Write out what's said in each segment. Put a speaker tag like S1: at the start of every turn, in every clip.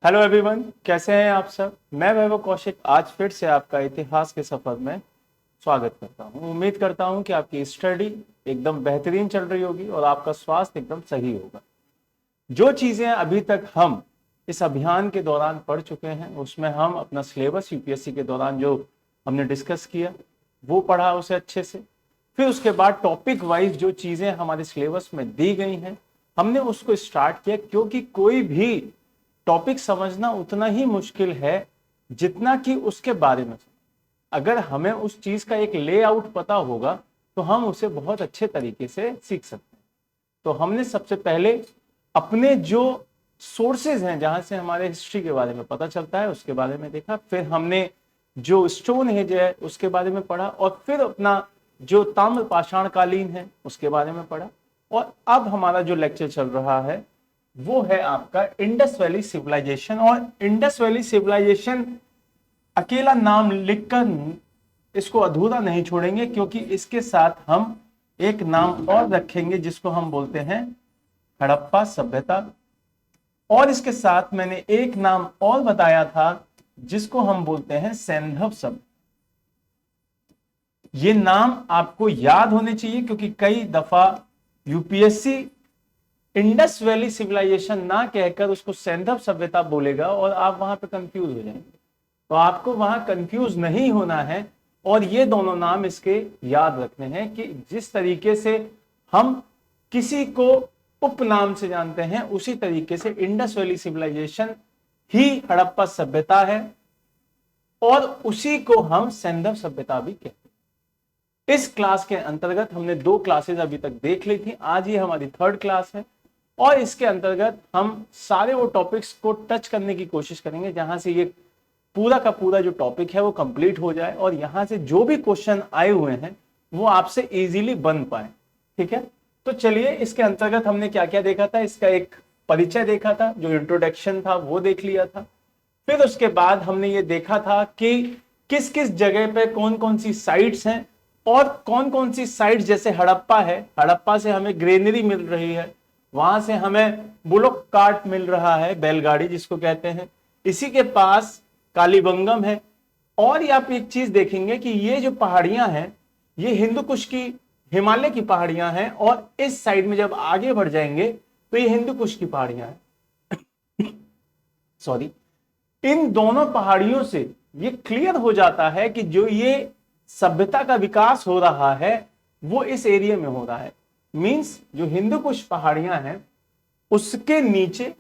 S1: Hello everyone, कैसे हैं आप सब। मैं वैभव कौशिक आज फिर से आपका इतिहास के सफर में स्वागत करता हूं। उम्मीद करता हूं कि आपकी स्टडी एकदम बेहतरीन चल रही होगी और आपका स्वास्थ्य एकदम सही होगा। जो चीजें अभी तक हम इस अभियान के दौरान पढ़ चुके हैं उसमें हम अपना सिलेबस यूपीएससी के दौरान जो हमने डिस्कस किया वो पढ़ा उसे अच्छे से। फिर उसके बाद टॉपिक वाइज जो चीजें हमारे सिलेबस में दी गई हैं हमने उसको स्टार्ट किया, क्योंकि कोई भी टॉपिक समझना उतना ही मुश्किल है जितना कि उसके बारे में। अगर हमें उस चीज का एक लेआउट पता होगा तो हम उसे बहुत अच्छे तरीके से सीख सकते हैं। तो हमने सबसे पहले अपने जो सोर्सेज हैं जहां से हमारे हिस्ट्री के बारे में पता चलता है उसके बारे में देखा। फिर हमने जो स्टोन एज है उसके बारे में पढ़ा और फिर अपना जो ताम्र पाषाण कालीन है उसके बारे में पढ़ा। और अब हमारा जो लेक्चर चल रहा है वो है आपका इंडस वैली सिविलाइजेशन। और इंडस वैली सिविलाइजेशन अकेला नाम लिखकर इसको अधूरा नहीं छोड़ेंगे, क्योंकि इसके साथ हम एक नाम और रखेंगे जिसको हम बोलते हैं हड़प्पा सभ्यता। और इसके साथ मैंने एक नाम और बताया था जिसको हम बोलते हैं सैंधव सभ्यता। ये नाम आपको याद होने चाहिए, क्योंकि कई दफा यूपीएससी इंडस वैली सिविलाइजेशन ना कहकर उसको सैंधव सभ्यता बोलेगा और आप वहां पे कंफ्यूज हो जाएंगे। तो आपको वहां कंफ्यूज नहीं होना है और ये दोनों नाम इसके याद रखने हैं कि जिस तरीके से हम किसी को उपनाम से जानते हैं उसी तरीके से इंडस वैली सिविलाइजेशन ही हड़प्पा सभ्यता है और उसी को हम सैंधव सभ्यता भी कहते हैं। इस क्लास के अंतर्गत हमने 2 क्लासेस अभी तक देख ली थी, आज ये हमारी 3rd क्लास है और इसके अंतर्गत हम सारे वो टॉपिक्स को टच करने की कोशिश करेंगे जहां से ये पूरा का पूरा जो टॉपिक है वो कंप्लीट हो जाए और यहां से जो भी क्वेश्चन आए हुए हैं वो आपसे इजीली बन पाए। ठीक है, तो चलिए इसके अंतर्गत हमने क्या क्या देखा था। इसका एक परिचय देखा था, जो इंट्रोडक्शन था वो देख लिया था। फिर उसके बाद हमने ये देखा था कि किस किस जगह पे कौन कौन सी साइट्स हैं और कौन कौन सी साइट्स, जैसे हड़प्पा है, हड़प्पा से हमें ग्रेनरी मिल रही है, वहां से हमें बुलोक कार्ट मिल रहा है, बैलगाड़ी जिसको कहते हैं। इसी के पास कालीबंगम है। और ये आप एक चीज देखेंगे कि ये जो पहाड़ियां हैं ये हिंदू कुश की, हिमालय की पहाड़ियां हैं और इस साइड में जब आगे बढ़ जाएंगे तो ये हिंदू कुश की पहाड़ियां हैं। सॉरी, इन दोनों पहाड़ियों से ये क्लियर हो जाता है कि जो ये सभ्यता का विकास हो रहा है वो इस एरिया में हो रहा है। मींस जो हिंदू कुश पहाड़ियां हैं उसके नीचे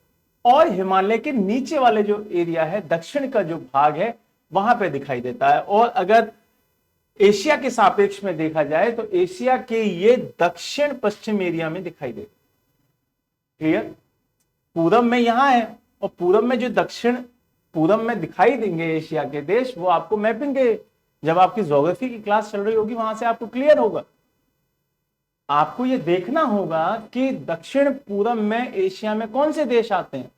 S1: और हिमालय के नीचे वाले जो एरिया है, दक्षिण का जो भाग है, वहां पे दिखाई देता है। और अगर एशिया के सापेक्ष में देखा जाए तो एशिया के ये दक्षिण पश्चिम एरिया में दिखाई देता है। क्लियर? पूरब में यहां है और पूरब में जो दक्षिण पूरब में दिखाई देंगे एशिया के देश, वो आपको मैपिंग के, जब आपकी ज्योग्राफी की क्लास चल रही होगी वहां से आपको क्लियर होगा। आपको यह देखना होगा कि दक्षिण पूरब में एशिया में कौन से देश आते हैं।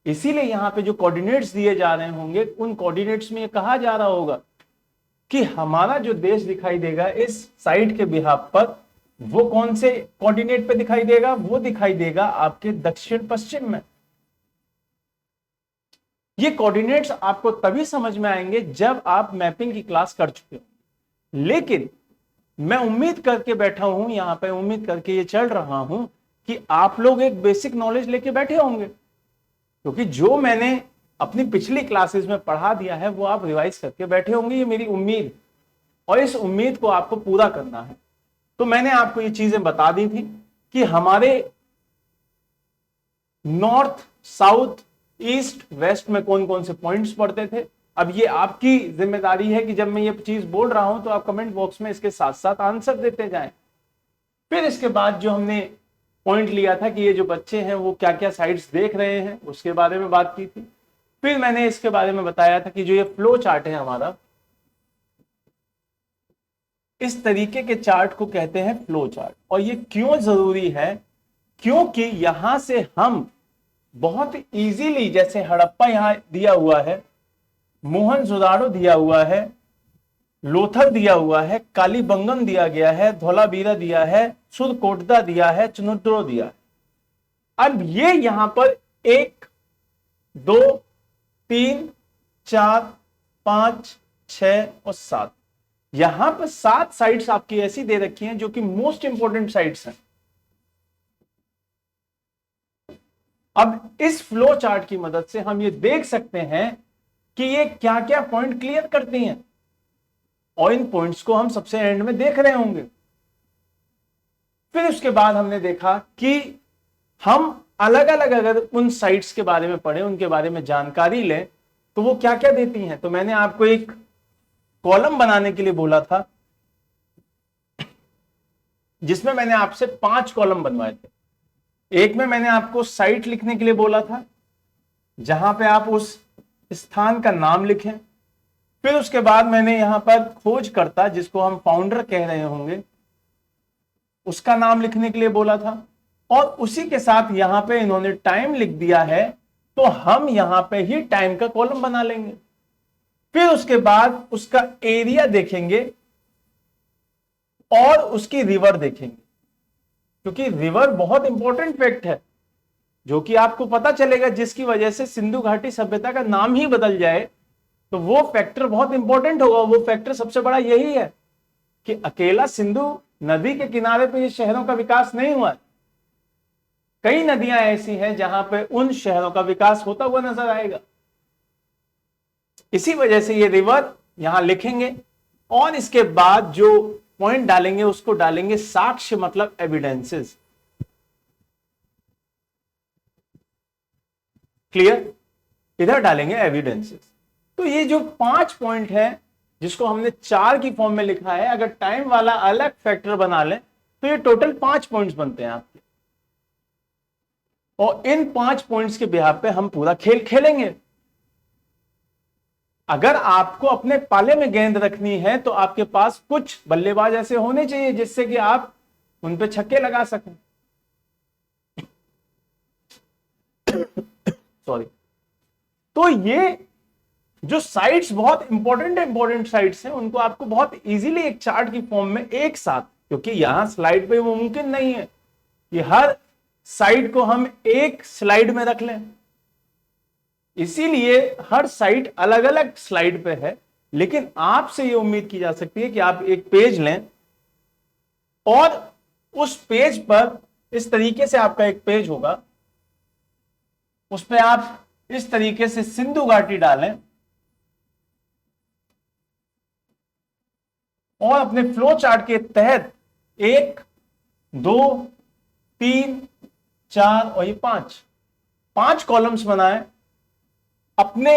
S1: इसीलिए यहां पे जो कोऑर्डिनेट्स दिए जा रहे होंगे उन कोऑर्डिनेट्स में यह कहा जा रहा होगा कि हमारा जो देश दिखाई देगा इस साइड के बिहाफ पर, वो कौन से कोऑर्डिनेट पे दिखाई देगा, वो दिखाई देगा आपके दक्षिण पश्चिम में। ये कोऑर्डिनेट्स आपको तभी समझ में आएंगे जब आप मैपिंग की क्लास कर चुके हो। लेकिन मैं उम्मीद करके बैठा हूं यहां पे, उम्मीद करके ये चल रहा हूं कि आप लोग एक बेसिक नॉलेज लेके बैठे होंगे, क्योंकि जो मैंने अपनी पिछली क्लासेस में पढ़ा दिया है वो आप रिवाइज करके बैठे होंगे, ये मेरी उम्मीद। और इस उम्मीद को आपको पूरा करना है। तो मैंने आपको ये चीजें बता दी थी कि हमारे नॉर्थ, साउथ, ईस्ट, वेस्ट में कौन कौन से पॉइंट्स पड़ते थे। अब ये आपकी जिम्मेदारी है कि जब मैं ये चीज बोल रहा हूं तो आप कमेंट बॉक्स में इसके साथ साथ आंसर देते जाएं। फिर इसके बाद जो हमने पॉइंट लिया था कि ये जो बच्चे हैं वो क्या क्या साइट्स देख रहे हैं उसके बारे में बात की थी। फिर मैंने इसके बारे में बताया था कि जो ये फ्लो चार्ट है हमारा, इस तरीके के चार्ट को कहते हैं फ्लो चार्ट। और ये क्यों जरूरी है, क्योंकि यहां से हम बहुत इजीली, जैसे हड़प्पा यहां दिया हुआ है, मोहनजोदाड़ो दिया हुआ है, लोथर दिया हुआ है, कालीबंगम दिया गया है, धोलावीरा दिया है, सुरकोटदा दिया है, चुनुड्रो दिया है। अब ये यहां पर 1, 2, 3, 4, 5, 6 और 7। यहां पर 7 साइट्स आपकी ऐसी दे रखी हैं जो कि मोस्ट इंपॉर्टेंट साइट्स हैं। अब इस फ्लो चार्ट की मदद से हम ये देख सकते हैं कि ये क्या क्या पॉइंट क्लियर करती हैं, और इन पॉइंट्स को हम सबसे एंड में देख रहे होंगे। फिर उसके बाद हमने देखा कि हम अलग अलग अगर उन साइट्स के बारे में पढ़ें, उनके बारे में जानकारी लें, तो वो क्या क्या देती हैं। तो मैंने आपको एक कॉलम बनाने के लिए बोला था, जिसमें मैंने आपसे 5 कॉलम बनवाए थे। एक में मैंने आपको साइट लिखने के लिए बोला था, जहां पे आप उस स्थान का नाम लिखें। फिर उसके बाद मैंने यहां पर खोजकर्ता, जिसको हम फाउंडर कह रहे होंगे, उसका नाम लिखने के लिए बोला था। और उसी के साथ यहां पे इन्होंने टाइम लिख दिया है, तो हम यहां पे ही टाइम का कॉलम बना लेंगे। फिर उसके बाद उसका एरिया देखेंगे और उसकी रिवर देखेंगे, क्योंकि रिवर बहुत इंपॉर्टेंट फैक्ट है, जो कि आपको पता चलेगा, जिसकी वजह से सिंधु घाटी सभ्यता का नाम ही बदल जाए, तो वो फैक्टर बहुत इंपॉर्टेंट होगा। वो फैक्टर सबसे बड़ा यही है कि अकेला सिंधु नदी के किनारे पे ये शहरों का विकास नहीं हुआ। कई नदियां ऐसी हैं जहां पे उन शहरों का विकास होता हुआ नजर आएगा। इसी वजह से ये रिवर यहां लिखेंगे, और इसके बाद जो पॉइंट डालेंगे उसको डालेंगे साक्ष्य, मतलब एविडेंसेस। क्लियर? इधर डालेंगे एविडेंसेस। तो ये जो 5 पॉइंट है, जिसको हमने 4 की फॉर्म में लिखा है, अगर टाइम वाला अलग फैक्टर बना लें तो ये टोटल 5 पॉइंट्स बनते हैं आपके। और इन 5 पॉइंट्स के बिहार पे हम पूरा खेल खेलेंगे। अगर आपको अपने पाले में गेंद रखनी है, तो आपके पास कुछ बल्लेबाज ऐसे होने चाहिए जिससे कि आप उन पे छक्के लगा सकें। सॉरी। तो ये जो साइट्स बहुत इंपॉर्टेंट साइट्स हैं, उनको आपको बहुत इजीली एक चार्ट की फॉर्म में एक साथ, क्योंकि यहां स्लाइड पे वो मुमकिन नहीं है कि हर साइट को हम एक स्लाइड में रख लें, इसीलिए हर साइट अलग अलग स्लाइड पे है। लेकिन आपसे ये उम्मीद की जा सकती है कि आप एक पेज लें, और उस पेज पर इस तरीके से आपका एक पेज होगा, उस पर आप इस तरीके से सिंधु घाटी डालें और अपने फ्लो चार्ट के तहत 1, 2, 3, 4 और ये 5 कॉलम्स बनाएं। अपने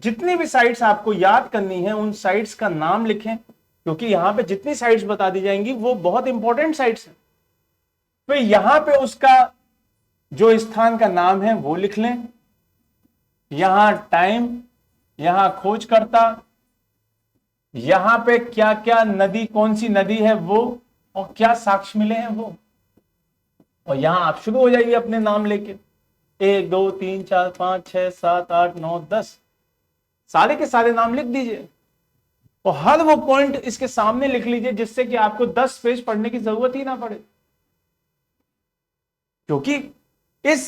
S1: जितनी भी साइट्स आपको याद करनी है, उन साइट्स का नाम लिखें, क्योंकि यहां पे जितनी साइट्स बता दी जाएंगी वो बहुत इंपॉर्टेंट साइट्स हैं। फिर यहां पे उसका जो स्थान का नाम है वो लिख लें, यहां टाइम, यहां खोजकर्ता, यहां पे क्या क्या नदी, कौन सी नदी है वो, और क्या साक्ष्य मिले हैं वो। और यहां आप शुरू हो जाइए अपने नाम लेके, 1, 2, 3, 4, 5, 6, 7, 8, 9, 10 सारे के सारे नाम लिख दीजिए। और हर वो पॉइंट इसके सामने लिख लीजिए, जिससे कि आपको 10 पेज पढ़ने की जरूरत ही ना पड़े, क्योंकि इस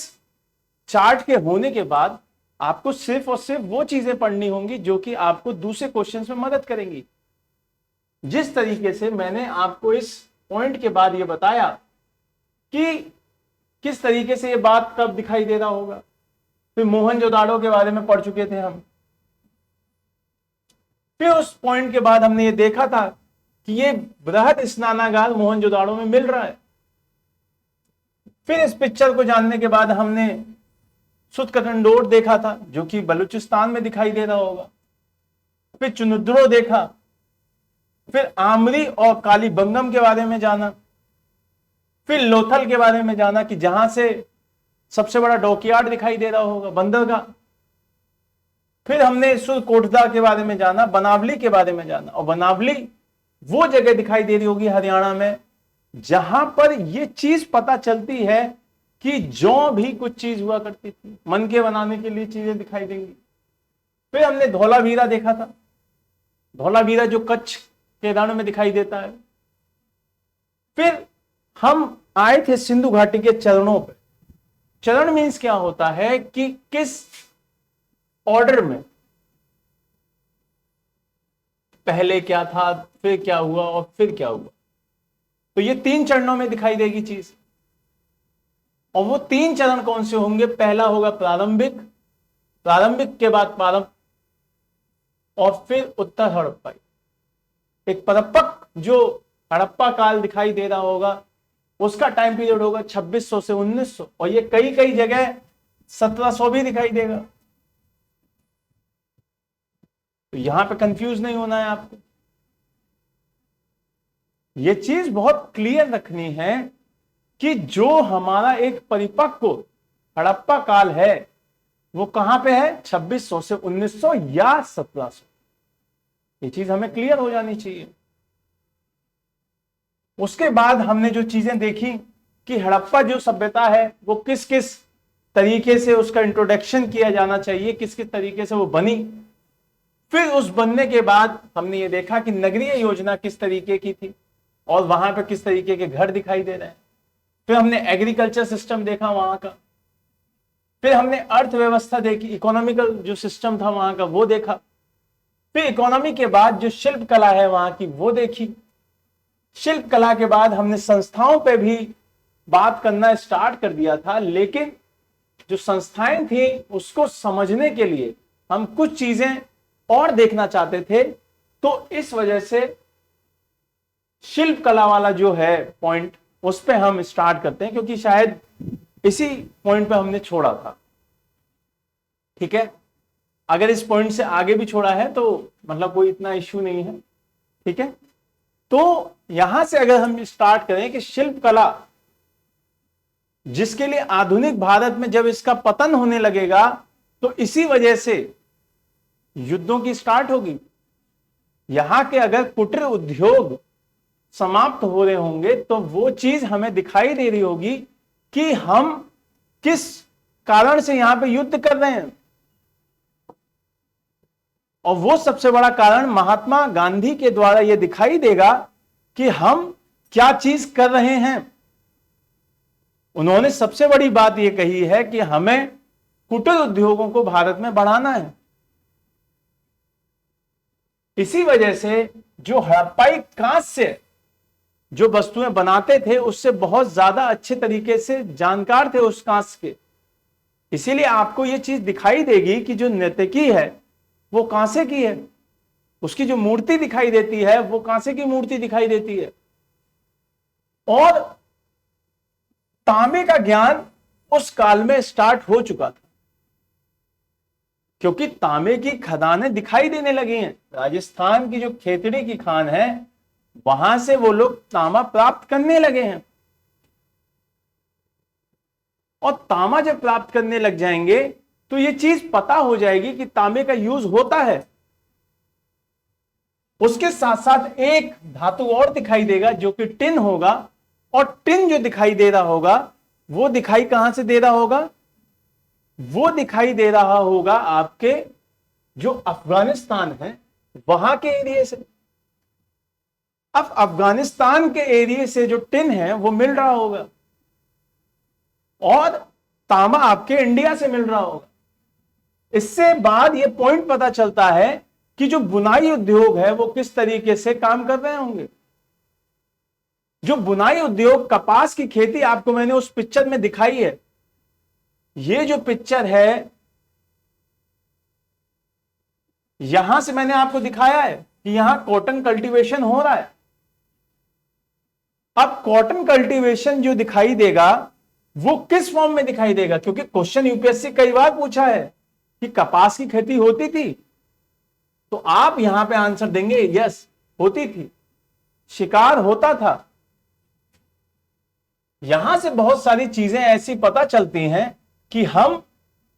S1: चार्ट के होने के बाद आपको सिर्फ और सिर्फ वो चीजें पढ़नी होंगी जो कि आपको दूसरे क्वेश्चंस में मदद करेंगी। जिस तरीके से मैंने आपको इस पॉइंट के बाद ये बताया कि किस तरीके से ये बात कब दिखाई दे रहा होगा। फिर मोहनजोदाड़ो के बारे में पढ़ चुके थे हम। फिर उस पॉइंट के बाद हमने ये देखा था कि ये बृहद स्नानागार मोहनजोदाड़ो में मिल रहा है। फिर इस पिक्चर को जानने के बाद हमने सुतकटंडोर देखा था, जो कि बलूचिस्तान में दिखाई दे रहा होगा। फिर चुनुद्रो देखा, फिर आमरी और कालीबंगम के बारे में जाना, फिर लोथल के बारे में जाना कि जहां से सबसे बड़ा डॉकयार्ड दिखाई दे रहा होगा, बंदरगाह। फिर हमने सुरकोटदा के बारे में जाना, बनावली के बारे में जाना, और बनावली वो जगह दिखाई दे रही होगी हरियाणा में जहां पर ये चीज पता चलती है कि जौ भी कुछ चीज हुआ करती थी, मन के बनाने के लिए चीजें दिखाई देंगी। फिर हमने धौलावीरा देखा था, धौलावीरा जो कच्छ के रण में दिखाई देता है। फिर हम आए थे सिंधु घाटी के चरणों पे। चरण मीन्स क्या होता है कि किस ऑर्डर में, पहले क्या था, फिर क्या हुआ और फिर क्या हुआ। तो ये 3 चरणों में दिखाई देगी चीज। और वो 3 चरण कौन से होंगे? पहला होगा प्रारंभिक, प्रारंभिक के बाद प्रारंभ, और फिर उत्तर हड़प्पाई। एक परिपक्व जो हड़प्पा काल दिखाई दे रहा होगा उसका टाइम पीरियड होगा 2600 से 1900, और ये कई कई जगह 1700 भी दिखाई देगा। तो यहां पे कंफ्यूज नहीं होना है आपको, ये चीज बहुत क्लियर रखनी है कि जो हमारा एक परिपक्व हड़प्पा काल है वो कहां पे है? 2600 से 1900 या 1700। ये चीज हमें क्लियर हो जानी चाहिए। उसके बाद हमने जो चीजें देखी कि हड़प्पा जो सभ्यता है वो किस किस तरीके से उसका इंट्रोडक्शन किया जाना चाहिए, किस किस तरीके से वो बनी। फिर उस बनने के बाद हमने ये देखा कि नगरीय योजना किस तरीके की थी और वहां पे किस तरीके के घर दिखाई दे रहे हैं। फिर हमने एग्रीकल्चर सिस्टम देखा वहां का, फिर हमने अर्थव्यवस्था देखी, इकोनॉमिकल जो सिस्टम था वहां का वो देखा। फिर इकोनॉमी के बाद जो शिल्प कला है वहां की वो देखी। शिल्प कला के बाद हमने संस्थाओं पे भी बात करना स्टार्ट कर दिया था, लेकिन जो संस्थाएं थी उसको समझने के लिए हम कुछ चीजें और देखना चाहते थे। तो इस वजह से शिल्प कला वाला जो है पॉइंट उस पे हम स्टार्ट करते हैं, क्योंकि शायद इसी पॉइंट पे हमने छोड़ा था। ठीक है, अगर इस पॉइंट से आगे भी छोड़ा है तो मतलब कोई इतना इश्यू नहीं है। ठीक है, तो यहां से अगर हम स्टार्ट करें कि शिल्प कला जिसके लिए आधुनिक भारत में जब इसका पतन होने लगेगा तो इसी वजह से युद्धों की स्टार्ट होगी। यहां के अगर कुटीर उद्योग समाप्त हो रहे होंगे तो वो चीज हमें दिखाई दे रही होगी कि हम किस कारण से यहां पे युद्ध कर रहे हैं। और वो सबसे बड़ा कारण महात्मा गांधी के द्वारा यह दिखाई देगा कि हम क्या चीज कर रहे हैं। उन्होंने सबसे बड़ी बात यह कही है कि हमें कुटीर उद्योगों को भारत में बढ़ाना है। इसी वजह से जो हड़प्पाई कांच से जो वस्तुएं बनाते थे उससे बहुत ज्यादा अच्छे तरीके से जानकार थे उस कांच के। इसीलिए आपको यह चीज दिखाई देगी कि जो नर्तकी है वो कांसे की है, उसकी जो मूर्ति दिखाई देती है वो कांसे की मूर्ति दिखाई देती है। और तांबे का ज्ञान उस काल में स्टार्ट हो चुका था, क्योंकि तांबे की खदानें दिखाई देने लगी हैं। राजस्थान की जो खेतड़ी की खान है वहां से वो लोग तांबा प्राप्त करने लगे हैं। और तांबा जब प्राप्त करने लग जाएंगे तो ये चीज पता हो जाएगी कि तांबे का यूज होता है। उसके साथ साथ एक धातु और दिखाई देगा जो कि टिन होगा। और टिन जो दिखाई दे रहा होगा वो दिखाई कहां से दे रहा होगा? वो दिखाई दे रहा होगा आपके जो अफगानिस्तान है वहां के एरिया से। अब अफगानिस्तान के एरिया से जो टिन है वो मिल रहा होगा और तांबा आपके इंडिया से मिल रहा होगा। इससे बाद ये पॉइंट पता चलता है कि जो बुनाई उद्योग है वो किस तरीके से काम कर रहे होंगे। जो बुनाई उद्योग, कपास की खेती आपको मैंने उस पिक्चर में दिखाई है। ये जो पिक्चर है यहां से मैंने आपको दिखाया है कि यहां कॉटन कल्टीवेशन हो रहा है। अब कॉटन कल्टीवेशन जो दिखाई देगा वो किस फॉर्म में दिखाई देगा? क्योंकि क्वेश्चन यूपीएससी कई बार पूछा है कि कपास की खेती होती थी, तो आप यहां पे आंसर देंगे यस, होती थी, शिकार होता था। यहां से बहुत सारी चीजें ऐसी पता चलती हैं कि हम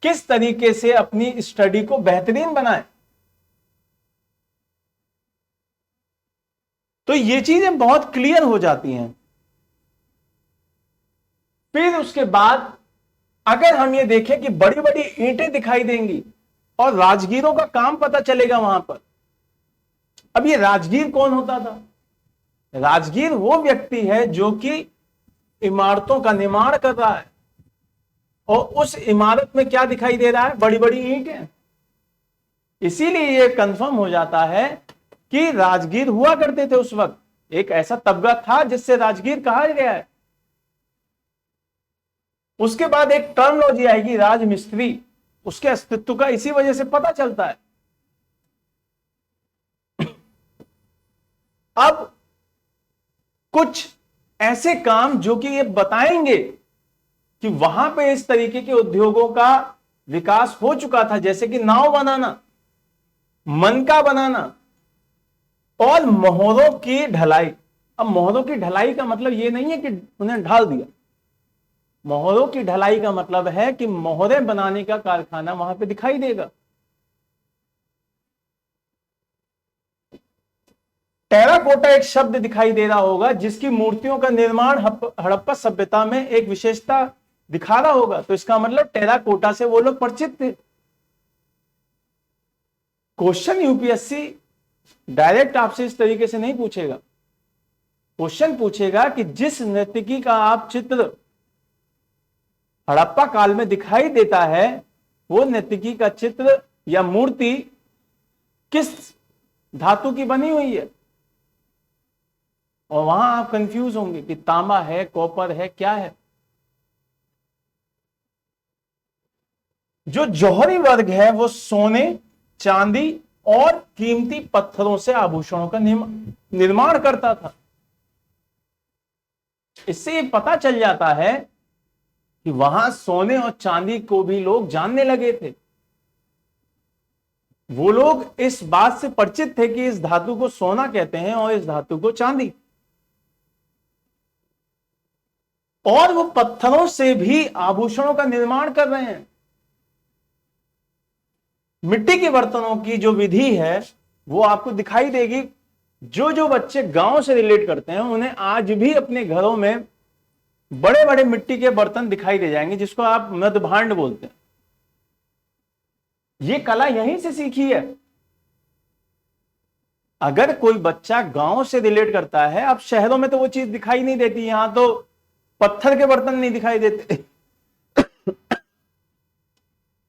S1: किस तरीके से अपनी स्टडी को बेहतरीन बनाएं। तो ये चीजें बहुत क्लियर हो जाती हैं। फिर उसके बाद अगर हम ये देखें कि बड़ी बड़ी ईंटें दिखाई देंगी और राजगीरों का काम पता चलेगा वहां पर। अब ये राजगीर कौन होता था? राजगीर वो व्यक्ति है जो कि इमारतों का निर्माण कर रहा है और उस इमारत में क्या दिखाई दे रहा है? बड़ी बड़ी ईंटें। इसीलिए ये कंफर्म हो जाता है कि राजगीर हुआ करते थे उस वक्त, एक ऐसा तबका था जिससे राजगीर कहा गया है। उसके बाद एक टर्मिनोलॉजी आएगी राजमिस्त्री, उसके अस्तित्व का इसी वजह से पता चलता है। अब कुछ ऐसे काम जो कि ये बताएंगे कि वहां पे इस तरीके के उद्योगों का विकास हो चुका था, जैसे कि नाव बनाना, मनका बनाना और मोहरों की ढलाई। अब मोहरों की ढलाई का मतलब यह नहीं है कि उन्हें ढाल दिया, मोहरों की ढलाई का मतलब है कि मोहरे बनाने का कारखाना वहां पे दिखाई देगा। टेराकोटा एक शब्द दिखाई दे रहा होगा जिसकी मूर्तियों का निर्माण हड़प्पा सभ्यता में एक विशेषता दिखा रहा होगा, तो इसका मतलब टेराकोटा से वो लोग परिचित थे। क्वेश्चन यूपीएससी डायरेक्ट आपसे इस तरीके से नहीं पूछेगा, क्वेश्चन पूछेगा कि जिस नर्तकी का आप चित्र हड़प्पा काल में दिखाई देता है, वो नर्तकी का चित्र या मूर्ति किस धातु की बनी हुई है। और वहां आप कंफ्यूज होंगे कि तांबा है, कॉपर है, क्या है। जो जौहरी वर्ग है वो सोने, चांदी और कीमती पत्थरों से आभूषणों का निर्माण करता था। इससे ये पता चल जाता है कि वहां सोने और चांदी को भी लोग जानने लगे थे। वो लोग इस बात से परिचित थे कि इस धातु को सोना कहते हैं और इस धातु को चांदी, और वो पत्थरों से भी आभूषणों का निर्माण कर रहे हैं। मिट्टी के बर्तनों की जो विधि है वो आपको दिखाई देगी। जो जो बच्चे गांव से रिलेट करते हैं उन्हें आज भी अपने घरों में बड़े बड़े मिट्टी के बर्तन दिखाई दे जाएंगे, जिसको आप मृदभांड बोलते हैं। ये कला यहीं से सीखी है। अगर कोई बच्चा गांव से रिलेट करता है, अब शहरों में तो वो चीज दिखाई नहीं देती, यहां तो पत्थर के बर्तन नहीं दिखाई देते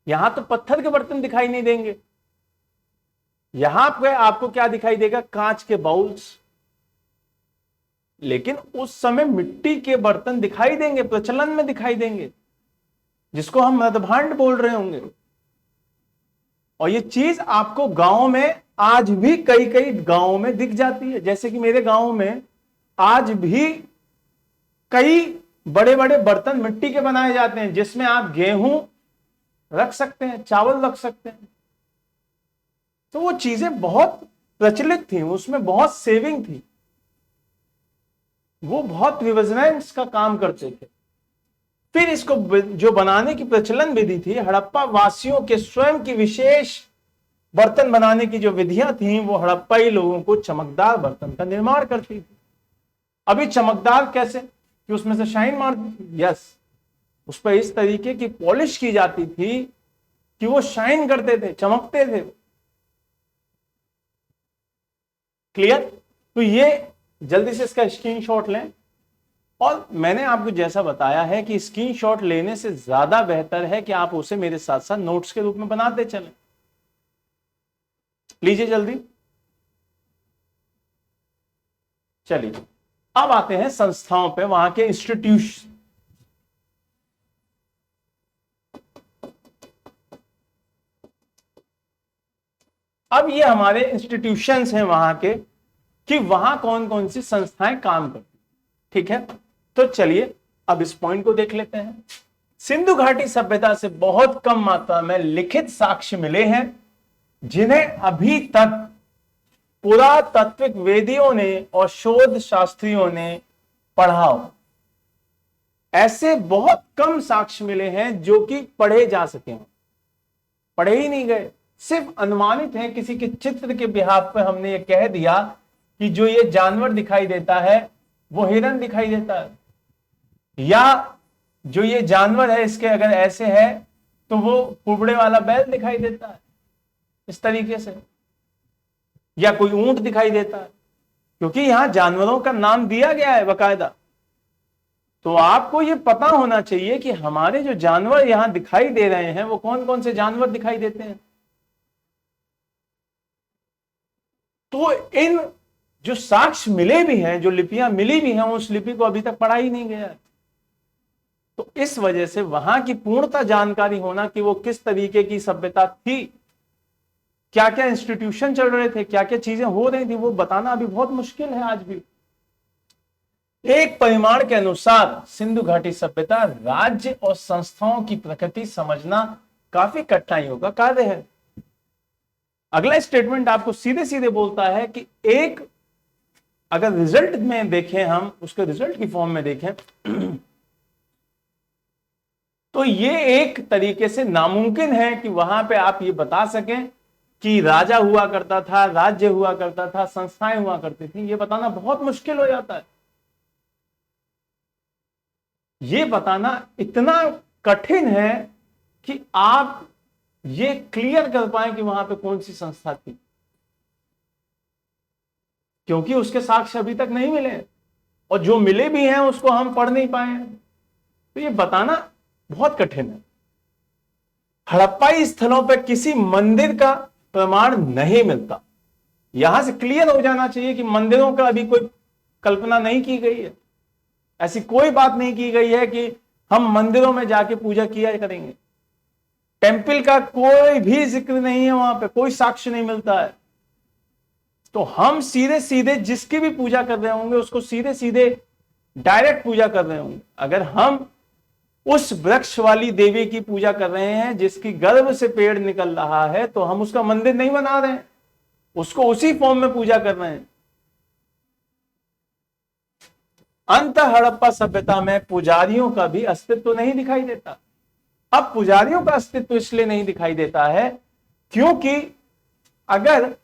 S1: यहां तो पत्थर के बर्तन दिखाई नहीं देंगे, यहां पे आपको क्या दिखाई देगा, कांच के बाउल्स। लेकिन उस समय मिट्टी के बर्तन दिखाई देंगे, प्रचलन में दिखाई देंगे, जिसको हम मृदभांड बोल रहे होंगे। और ये चीज आपको गांव में आज भी कई कई गांवों में दिख जाती है। जैसे कि मेरे गांव में आज भी कई बड़े बड़े बर्तन मिट्टी के बनाए जाते हैं, जिसमें आप गेहूं रख सकते हैं, चावल रख सकते हैं। तो वो चीजें बहुत प्रचलित थी, उसमें बहुत सेविंग थी, वो बहुत रिविजनेंस का काम करते थे। फिर इसको जो बनाने की प्रचलन विधि थी, हड़प्पा वासियों के स्वयं की विशेष बर्तन बनाने की जो विधियां थी, वो हड़प्पाई लोगों को चमकदार बर्तन का निर्माण करती थी। अभी चमकदार कैसे कि उसमें से शाइन मार, यस, उस पर इस तरीके की पॉलिश की जाती थी कि वो शाइन करते थे, चमकते थे। क्लियर? तो ये जल्दी से इसका स्क्रीनशॉट लें। और मैंने आपको जैसा बताया है कि स्क्रीनशॉट लेने से ज्यादा बेहतर है कि आप उसे मेरे साथ साथ नोट्स के रूप में बनाते चलें। लीजिए जल्दी। चलिए अब आते हैं संस्थाओं पे, वहां के इंस्टीट्यूशन। अब ये हमारे इंस्टीट्यूशंस हैं वहां के, कि वहां कौन कौन सी संस्थाएं काम करती। ठीक है, तो चलिए अब इस पॉइंट को देख लेते हैं। सिंधु घाटी सभ्यता से बहुत कम मात्रा में लिखित साक्ष्य मिले हैं, जिन्हें अभी तक पुरातात्विक वेदियों ने और शोध शास्त्रियों ने पढ़ा हो। ऐसे बहुत कम साक्ष्य मिले हैं जो कि पढ़े जा सके हों, पढ़े ही नहीं गए, सिर्फ अनुमानित है। किसी के चित्र के बिहाफ पे हमने ये कह दिया कि जो ये जानवर दिखाई देता है वो हिरन दिखाई देता है, या जो ये जानवर है इसके अगर ऐसे है तो वो कुबड़े वाला बैल दिखाई देता है, इस तरीके से, या कोई ऊंट दिखाई देता है, क्योंकि यहां जानवरों का नाम दिया गया है बकायदा। तो आपको ये पता होना चाहिए कि हमारे जो जानवर यहां दिखाई दे रहे हैं वो कौन कौन से जानवर दिखाई देते हैं। तो इन जो साक्ष्य मिले भी हैं, जो लिपियां मिली भी हैं, उस लिपि को अभी तक पढ़ा ही नहीं गया। तो इस वजह से वहां की पूर्णता जानकारी होना कि वो किस तरीके की सभ्यता थी, क्या क्या इंस्टीट्यूशन चल रहे थे, क्या क्या चीजें हो रही थी, वो बताना अभी बहुत मुश्किल है आज भी। एक परिमाण के अनुसार सिंधु घाटी सभ्यता राज्य और संस्थाओं की प्रकृति समझना काफी कठिनाइयों का कार्य है। अगला स्टेटमेंट आपको सीधे सीधे बोलता है कि एक, अगर रिजल्ट में देखें, हम उसके रिजल्ट की फॉर्म में देखें तो ये एक तरीके से नामुमकिन है कि वहां पे आप ये बता सकें कि राजा हुआ करता था, राज्य हुआ करता था, संस्थाएं हुआ करती थी। ये बताना बहुत मुश्किल हो जाता है। ये बताना इतना कठिन है कि आप ये क्लियर कर पाए कि वहां पे कौन सी संस्था थी, क्योंकि उसके साक्ष्य अभी तक नहीं मिले, और जो मिले भी हैं उसको हम पढ़ नहीं पाए हैं। तो ये बताना बहुत कठिन है। हड़प्पाई स्थलों पर किसी मंदिर का प्रमाण नहीं मिलता। यहां से क्लियर हो जाना चाहिए कि मंदिरों का अभी कोई कल्पना नहीं की गई है। ऐसी कोई बात नहीं की गई है कि हम मंदिरों में जाके पूजा किया करेंगे। टेंपल का कोई भी जिक्र नहीं है, वहां पे कोई साक्ष्य नहीं मिलता है। तो हम सीधे सीधे जिसकी भी पूजा कर रहे होंगे उसको सीधे सीधे डायरेक्ट पूजा कर रहे होंगे। अगर हम उस वृक्ष वाली देवी की पूजा कर रहे हैं जिसकी गर्भ से पेड़ निकल रहा है, तो हम उसका मंदिर नहीं बना रहे हैं, उसको उसी फॉर्म में पूजा कर रहे हैं। अंत हड़प्पा सभ्यता में पुजारियों का भी अस्तित्व नहीं दिखाई देता। अब पुजारियों का अस्तित्व इसलिए नहीं दिखाई देता है क्योंकि अगर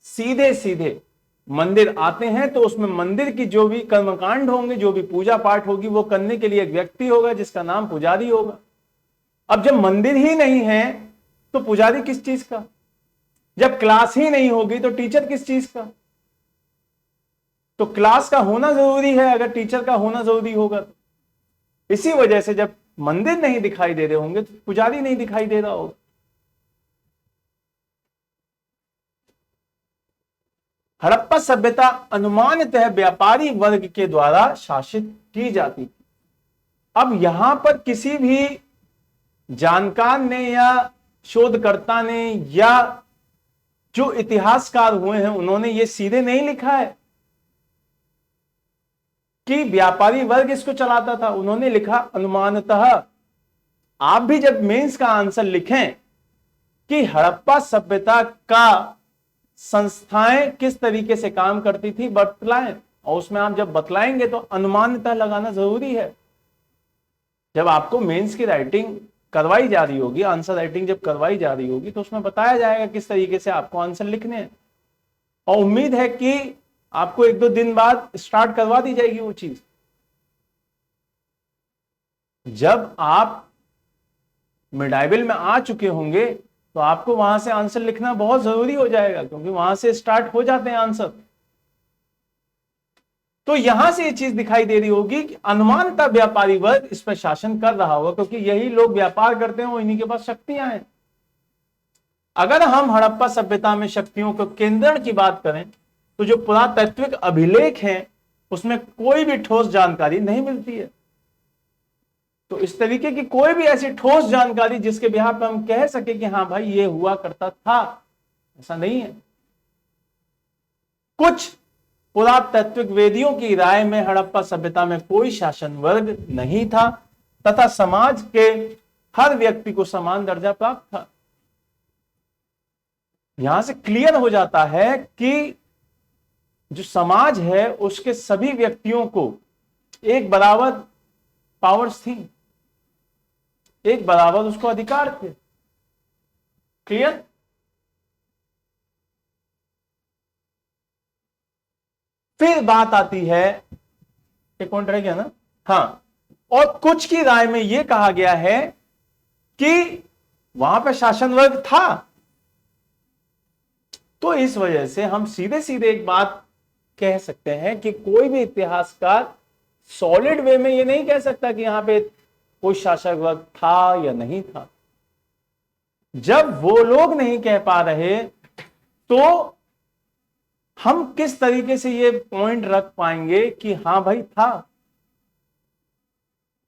S1: सीधे सीधे मंदिर आते हैं तो उसमें मंदिर की जो भी कर्मकांड होंगे, जो भी पूजा पाठ होगी, वो करने के लिए एक व्यक्ति होगा जिसका नाम पुजारी होगा। अब जब मंदिर ही नहीं है तो पुजारी किस चीज का? जब क्लास ही नहीं होगी तो टीचर किस चीज का? तो क्लास का होना जरूरी है अगर टीचर का होना जरूरी होगा तो। इसी वजह से जब मंदिर नहीं दिखाई दे रहे होंगे तो पुजारी नहीं दिखाई दे रहा होगा। हड़प्पा सभ्यता अनुमानतः व्यापारी वर्ग के द्वारा शासित की जाती थी। अब यहां पर किसी भी जानकार ने या शोधकर्ता ने या जो इतिहासकार हुए हैं उन्होंने ये सीधे नहीं लिखा है कि व्यापारी वर्ग इसको चलाता था। उन्होंने लिखा अनुमानतः। आप भी जब मेंस का आंसर लिखें कि हड़प्पा सभ्यता का संस्थाएं किस तरीके से काम करती थी बतलाएं, और उसमें आप जब बतलाएंगे तो अनुमानतः लगाना जरूरी है। जब आपको मेंस की राइटिंग करवाई जा रही होगी, आंसर राइटिंग जब करवाई जा रही होगी, तो उसमें बताया जाएगा किस तरीके से आपको आंसर लिखने हैं, और उम्मीद है कि आपको 1-2 दिन बाद स्टार्ट करवा दी जाएगी वो चीज। जब आप मिडाइवल में आ चुके होंगे तो आपको वहां से आंसर लिखना बहुत जरूरी हो जाएगा, क्योंकि वहां से स्टार्ट हो जाते हैं आंसर। तो यहां से ये चीज दिखाई दे रही होगी कि अनुमानतः व्यापारी वर्ग इस पर शासन कर रहा होगा, क्योंकि यही लोग व्यापार करते हैं, वो इन्हीं के पास शक्तियां हैं। अगर हम हड़प्पा सभ्यता में शक्तियों के केंद्रण की बात करें तो जो पुरातात्विक अभिलेख हैं उसमें कोई भी ठोस जानकारी नहीं मिलती है। तो इस तरीके की कोई भी ऐसी ठोस जानकारी जिसके बिहार पर हम कह सके कि हाँ भाई ये हुआ करता था, ऐसा नहीं है। कुछ पुरातात्विक वेदियों की राय में हड़प्पा सभ्यता में कोई शासन वर्ग नहीं था तथा समाज के हर व्यक्ति को समान दर्जा प्राप्त था। यहां से क्लियर हो जाता है कि जो समाज है उसके सभी व्यक्तियों को एक बराबर पावर्स थी, एक बराबर उसको अधिकार थे। क्लियर? फिर बात आती है, एक पॉइंट रह गया ना, हाँ, और कुछ की राय में यह कहा गया है कि वहां पे शासन वर्ग था। तो इस वजह से हम सीधे सीधे एक बात कह सकते हैं कि कोई भी इतिहासकार सॉलिड वे में ये नहीं कह सकता कि यहां पे कोई शासक वर्ग था या नहीं था। जब वो लोग नहीं कह पा रहे तो हम किस तरीके से ये पॉइंट रख पाएंगे कि हाँ भाई था।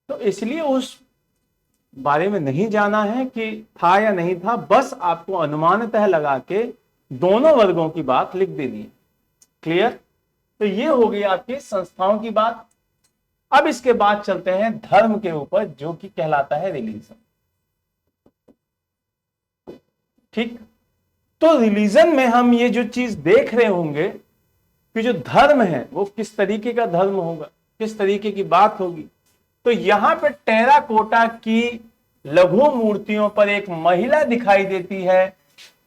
S1: तो इसलिए उस बारे में नहीं जाना है कि था या नहीं था, बस आपको अनुमानतः लगा के दोनों वर्गों की बात लिख देनी है। क्लियर? तो ये हो गई आपकी संस्थाओं की बात। अब इसके बाद चलते हैं धर्म के ऊपर, जो कि कहलाता है रिलीजन। ठीक, तो रिलीजन में हम ये जो चीज देख रहे होंगे कि जो धर्म है वो किस तरीके का धर्म होगा, किस तरीके की बात होगी। तो यहां पे टेराकोटा की लघु मूर्तियों पर एक महिला दिखाई देती है,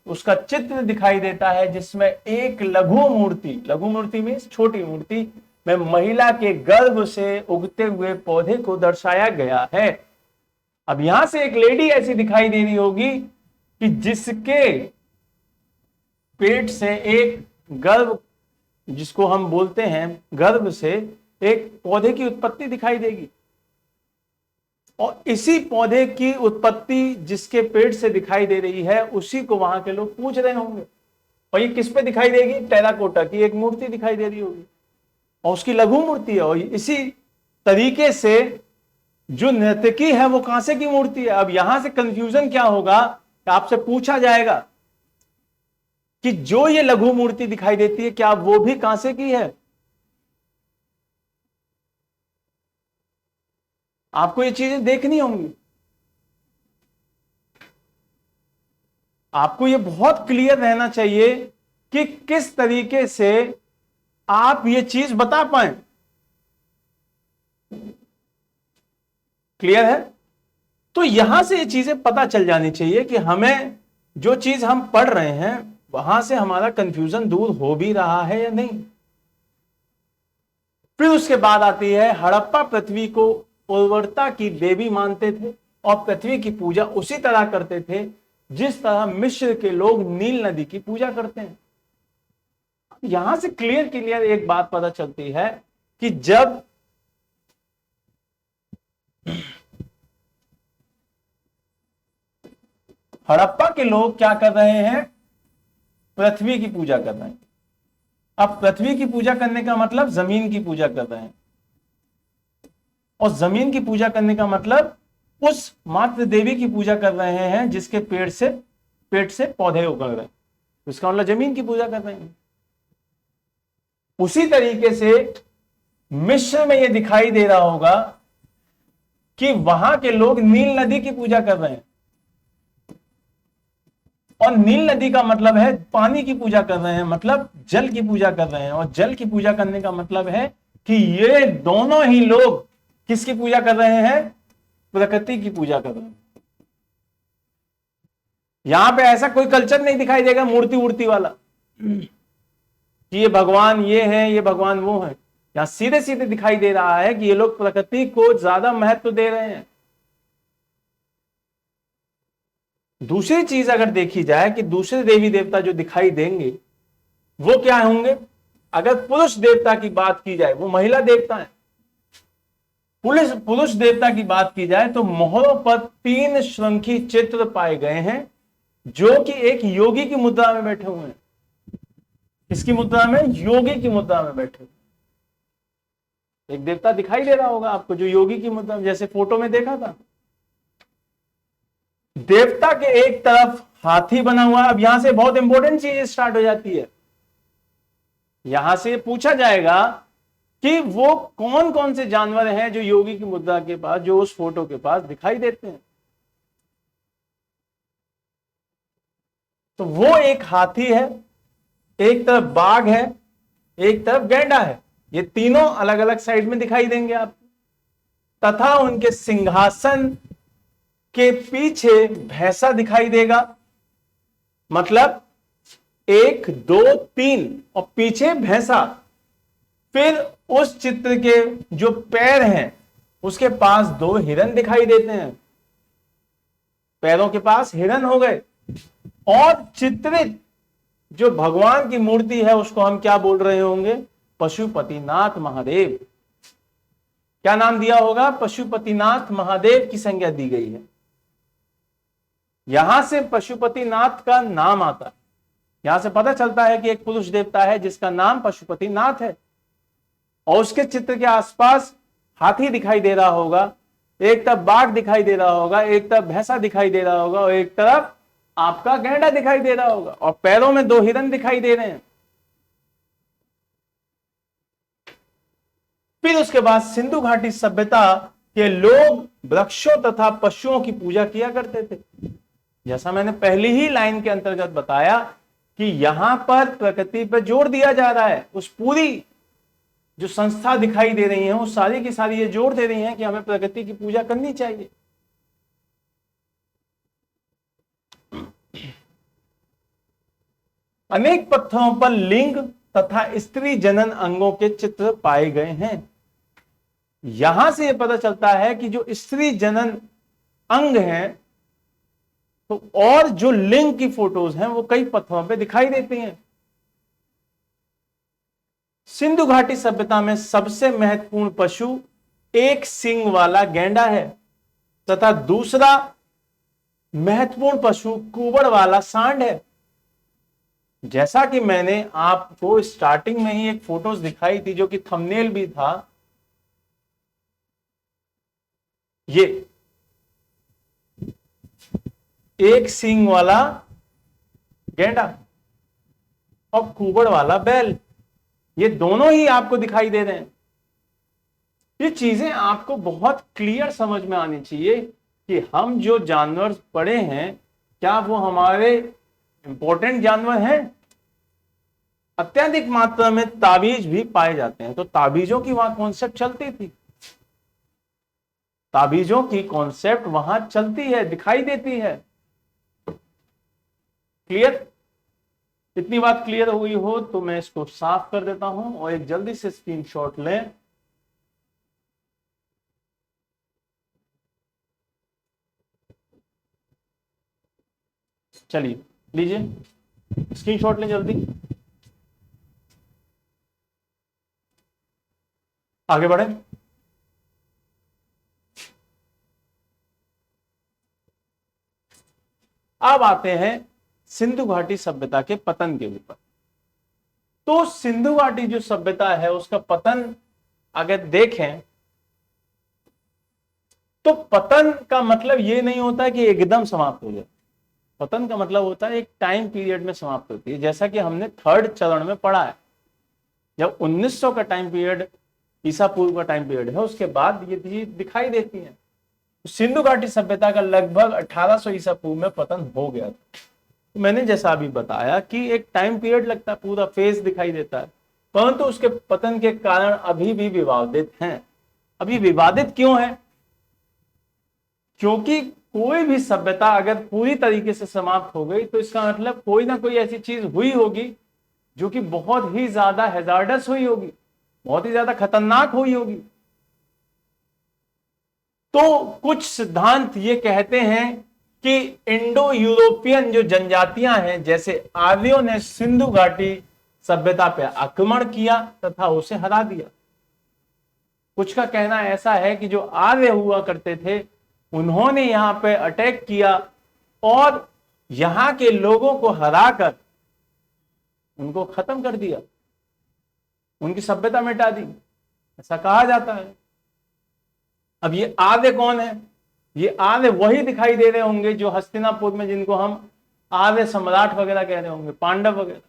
S1: उसका चित्र दिखाई देता है, जिसमें एक लघु मूर्ति मीन्स छोटी मूर्ति में महिला के गर्भ से उगते हुए पौधे को दर्शाया गया है। अब यहां से एक लेडी ऐसी दिखाई दे रही होगी कि जिसके पेट से एक गर्भ, जिसको हम बोलते हैं गर्भ से एक पौधे की उत्पत्ति दिखाई देगी, और इसी पौधे की उत्पत्ति जिसके पेट से दिखाई दे रही है उसी को वहां के लोग पूज रहे होंगे। और ये किस पे दिखाई देगी? टेराकोटा की एक मूर्ति दिखाई दे रही होगी, और उसकी लघु मूर्ति है। और इसी तरीके से जो नर्तकी है वो कांसे की मूर्ति है। अब यहां से कंफ्यूजन क्या होगा कि आपसे पूछा जाएगा कि जो ये लघु मूर्ति दिखाई देती है क्या वो भी कांसे की है? आपको ये चीजें देखनी होंगी, आपको ये बहुत क्लियर रहना चाहिए कि किस तरीके से आप ये चीज बता पाए। क्लियर है? तो यहां से ये चीजें पता चल जानी चाहिए कि हमें जो चीज हम पढ़ रहे हैं वहां से हमारा कंफ्यूजन दूर हो भी रहा है या नहीं। फिर उसके बाद आती है हड़प्पा पृथ्वी को उर्वरता की देवी मानते थे और पृथ्वी की पूजा उसी तरह करते थे जिस तरह मिस्र के लोग नील नदी की पूजा करते हैं। यहां से क्लियर एक बात पता चलती है कि जब हड़प्पा के लोग क्या कर रहे हैं? पृथ्वी की पूजा कर रहे हैं। अब पृथ्वी की पूजा करने का मतलब जमीन की पूजा कर रहे हैं, और जमीन की पूजा करने का मतलब उस मातृ देवी की पूजा कर रहे हैं जिसके पेट से पौधे उगल रहे हैं। इसका मतलब जमीन की पूजा कर रहे हैं। उसी तरीके से मिस्र में यह दिखाई दे रहा होगा कि वहां के लोग नील नदी की पूजा कर रहे हैं, और नील नदी का मतलब है पानी की पूजा कर रहे हैं, मतलब जल की पूजा कर रहे हैं। और जल की पूजा करने का मतलब है कि ये दोनों ही लोग किसकी पूजा कर रहे हैं? प्रकृति की पूजा कर रहे हैं। यहां पे ऐसा कोई कल्चर नहीं दिखाई देगा मूर्ति वूर्ति वाला कि ये भगवान ये है, ये भगवान वो है। यहां सीधे सीधे दिखाई दे रहा है कि ये लोग प्रकृति को ज्यादा महत्व दे रहे हैं। दूसरी चीज अगर देखी जाए कि दूसरे देवी देवता जो दिखाई देंगे वो क्या होंगे? अगर पुरुष देवता की बात की जाए वो महिला देवता है। पुरुष देवता की बात की जाए तो मोहरों पर 3 श्रंखी चित्र पाए गए हैं जो कि एक योगी की मुद्रा में बैठे हुए हैं। किसकी मुद्रा में? योगी की मुद्रा में बैठे हुए एक देवता दिखाई दे रहा होगा आपको जो योगी की मुद्रा में, जैसे फोटो में देखा था। देवता के एक तरफ हाथी बना हुआ। अब यहां से बहुत इंपॉर्टेंट चीज स्टार्ट हो जाती है। यहां से पूछा जाएगा कि वो कौन कौन से जानवर हैं जो योगी की मुद्रा के पास, जो उस फोटो के पास दिखाई देते हैं। तो वो एक हाथी है, एक तरफ बाघ है, एक तरफ गैंडा है। ये तीनों अलग अलग साइड में दिखाई देंगे आपको, तथा उनके सिंहासन के पीछे भैंसा दिखाई देगा। मतलब 1 2 3 और पीछे भैंसा। फिर उस चित्र के जो पैर हैं उसके पास 2 हिरन दिखाई देते हैं, पैरों के पास हिरन हो गए। और चित्रित जो भगवान की मूर्ति है उसको हम क्या बोल रहे होंगे? पशुपतिनाथ महादेव। क्या नाम दिया होगा? पशुपतिनाथ महादेव की संज्ञा दी गई है। यहां से पशुपतिनाथ का नाम आता है। यहां से पता चलता है कि एक पुरुष देवता है जिसका नाम पशुपति नाथ है, और उसके चित्र के आसपास हाथी दिखाई दे रहा होगा, एक तरफ बाघ दिखाई दे रहा होगा, एक तरफ भैंसा दिखाई दे रहा होगा, और एक तरफ आपका गैंडा दिखाई दे रहा होगा, और पैरों में 2 हिरन दिखाई दे रहे हैं। फिर उसके बाद सिंधु घाटी सभ्यता के लोग वृक्षों तथा पशुओं की पूजा किया करते थे। जैसा मैंने पहली ही लाइन के अंतर्गत बताया कि यहां पर प्रकृति पर जोर दिया जा रहा है। उस पूरी जो संस्था दिखाई दे रही है वो सारी की सारी ये जोर दे रही हैं कि हमें प्रकृति की पूजा करनी चाहिए। अनेक पत्थरों पर लिंग तथा स्त्री जनन अंगों के चित्र पाए गए हैं। यहां से यह पता चलता है कि जो स्त्री जनन अंग हैं तो और जो लिंग की फोटोज हैं वो कई पत्थरों पे दिखाई देती हैं। सिंधु घाटी सभ्यता में सबसे महत्वपूर्ण पशु एक सींग वाला गैंडा है तथा दूसरा महत्वपूर्ण पशु कुबड़ वाला सांड है। जैसा कि मैंने आपको स्टार्टिंग में ही एक फोटोज दिखाई थी जो कि थंबनेल भी था, ये एक सींग वाला गैंडा और कुबड़ वाला बैल, ये दोनों ही आपको दिखाई दे रहे हैं। ये चीजें आपको बहुत क्लियर समझ में आनी चाहिए कि हम जो जानवर पढ़े हैं क्या वो हमारे इंपॉर्टेंट जानवर हैं। अत्यधिक मात्रा में ताबीज भी पाए जाते हैं, तो ताबीजों की वहां कॉन्सेप्ट चलती थी, ताबीजों की कॉन्सेप्ट वहां चलती है, दिखाई देती है। क्लियर? इतनी बात क्लियर हुई हो तो मैं इसको साफ कर देता हूं और एक जल्दी से स्क्रीनशॉट लें। चलिए लीजिए स्क्रीनशॉट लें जल्दी, आगे बढ़े। अब आते हैं सिंधु घाटी सभ्यता के पतन के ऊपर। तो सिंधु घाटी जो सभ्यता है उसका पतन अगर देखें तो पतन का मतलब ये नहीं होता कि एकदम समाप्त हो जाए। पतन का मतलब होता है एक टाइम पीरियड में समाप्त होती है, जैसा कि हमने 3rd चरण में पढ़ा है। जब 1900 का टाइम पीरियड, ईसा पूर्व का टाइम पीरियड है, उसके बाद ये चीज दिखाई देती है। सिंधु घाटी सभ्यता का लगभग 1800 ईसा पूर्व में पतन हो गया था। तो मैंने जैसा अभी बताया कि एक टाइम पीरियड लगता है, पूरा फेज दिखाई देता है, परंतु उसके पतन के कारण अभी भी विवादित हैं। अभी विवादित क्यों है? क्योंकि कोई भी सभ्यता अगर पूरी तरीके से समाप्त हो गई तो इसका मतलब कोई ना कोई ऐसी चीज हुई होगी जो कि बहुत ही ज्यादा हैजार्डस हुई होगी, बहुत ही ज्यादा खतरनाक हुई होगी। तो कुछ सिद्धांत ये कहते हैं कि इंडो यूरोपियन जो जनजातियां हैं, जैसे आर्यों ने सिंधु घाटी सभ्यता पर आक्रमण किया तथा उसे हरा दिया। कुछ का कहना ऐसा है कि जो आर्य हुआ करते थे उन्होंने यहां पे अटैक किया और यहां के लोगों को हराकर उनको खत्म कर दिया, उनकी सभ्यता मिटा दी, ऐसा कहा जाता है। अब ये आर्य कौन है? ये आर्य वही दिखाई दे रहे होंगे जो हस्तिनापुर में, जिनको हम आर्य सम्राट वगैरह कह रहे होंगे, पांडव वगैरह।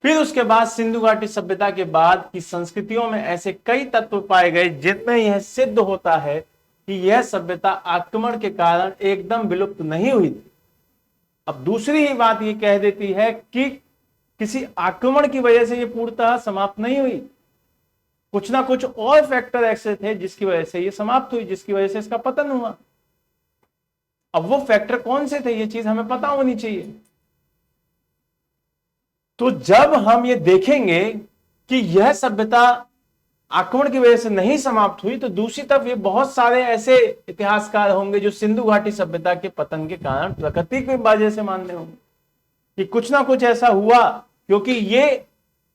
S1: फिर उसके बाद सिंधु घाटी सभ्यता के बाद की संस्कृतियों में ऐसे कई तत्व पाए गए जिनमें यह सिद्ध होता है कि यह सभ्यता आक्रमण के कारण एकदम विलुप्त नहीं हुई थी। अब दूसरी ही बात यह कह देती है कि किसी आक्रमण की वजह से यह पूर्णतः समाप्त नहीं हुई, कुछ ना कुछ और फैक्टर ऐसे थे जिसकी वजह से यह समाप्त हुई, जिसकी वजह से इसका पतन हुआ। अब वो फैक्टर कौन से थे ये चीज हमें पता होनी चाहिए। तो जब हम ये देखेंगे कि यह सभ्यता आक्रमण की वजह से नहीं समाप्त हुई, तो दूसरी तरफ ये बहुत सारे ऐसे इतिहासकार होंगे जो सिंधु घाटी सभ्यता के पतन के कारण प्रकृति की वजह से मानते होंगे कि कुछ ना कुछ ऐसा हुआ, क्योंकि ये